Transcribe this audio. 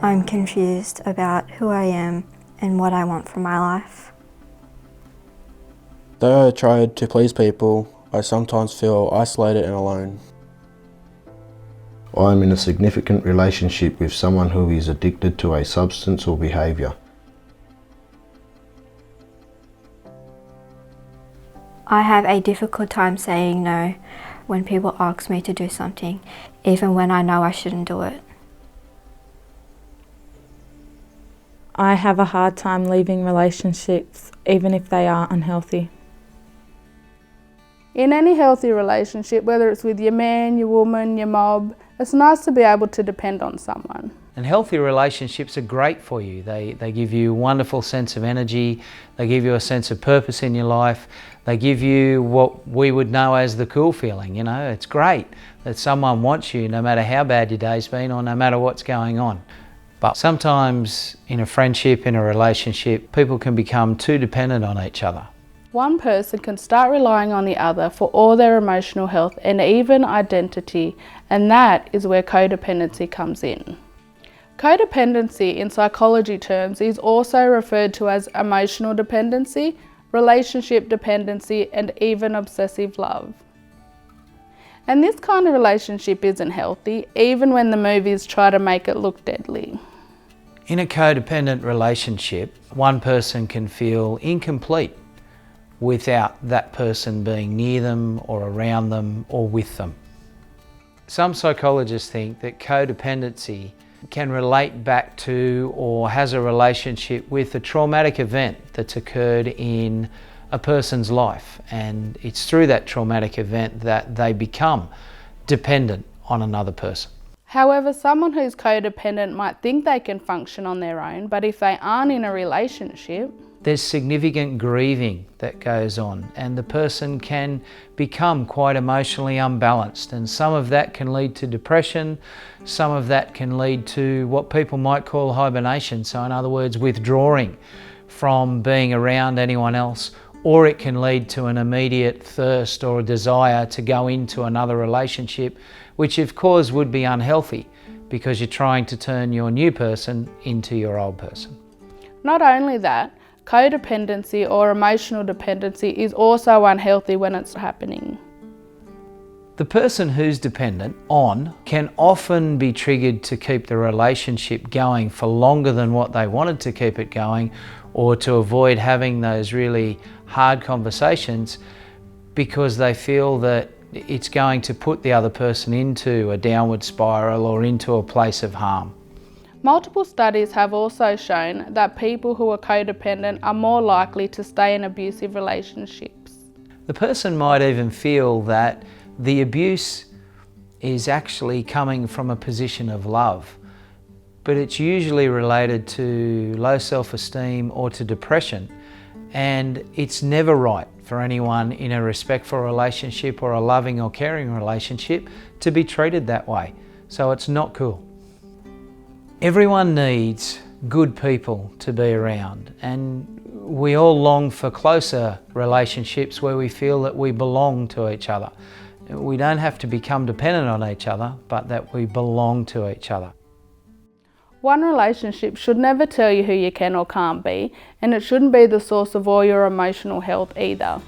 I'm confused about who I am and what I want from my life. Though I try to please people, I sometimes feel isolated and alone. I am in a significant relationship with someone who is addicted to a substance or behaviour. I have a difficult time saying no when people ask me to do something, even when I know I shouldn't do it. I have a hard time leaving relationships, even if they are unhealthy. In any healthy relationship, whether it's with your man, your woman, your mob, it's nice to be able to depend on someone. And healthy relationships are great for you. They give you a wonderful sense of energy, they give you a sense of purpose in your life, they give you what we would know as the cool feeling, you know. It's great that someone wants you no matter how bad your day's been or no matter what's going on. But sometimes in a friendship, in a relationship, people can become too dependent on each other. One person can start relying on the other for all their emotional health and even identity, and that is where codependency comes in. Codependency in psychology terms is also referred to as emotional dependency, relationship dependency, and even obsessive love. And this kind of relationship isn't healthy, even when the movies try to make it look deadly. In a codependent relationship, one person can feel incomplete without that person being near them or around them or with them. Some psychologists think that codependency can relate back to or has a relationship with a traumatic event that's occurred in a person's life, and it's through that traumatic event that they become dependent on another person. However, someone who's codependent might think they can function on their own, but if they aren't in a relationship, there's significant grieving that goes on, and the person can become quite emotionally unbalanced, and some of that can lead to depression, some of that can lead to what people might call hibernation, so in other words withdrawing from being around anyone else, or it can lead to an immediate thirst or a desire to go into another relationship, which of course would be unhealthy because you're trying to turn your new person into your old person. Not only that, codependency or emotional dependency is also unhealthy when it's happening. The person who's dependent on can often be triggered to keep the relationship going for longer than what they wanted to keep it going, or to avoid having those really hard conversations because they feel that it's going to put the other person into a downward spiral or into a place of harm. Multiple studies have also shown that people who are codependent are more likely to stay in abusive relationships. The person might even feel that the abuse is actually coming from a position of love, but it's usually related to low self-esteem or to depression, and it's never right for anyone in a respectful relationship or a loving or caring relationship to be treated that way, so it's not cool. Everyone needs good people to be around, and we all long for closer relationships where we feel that we belong to each other. We don't have to become dependent on each other, but that we belong to each other. One relationship should never tell you who you can or can't be, and it shouldn't be the source of all your emotional health either.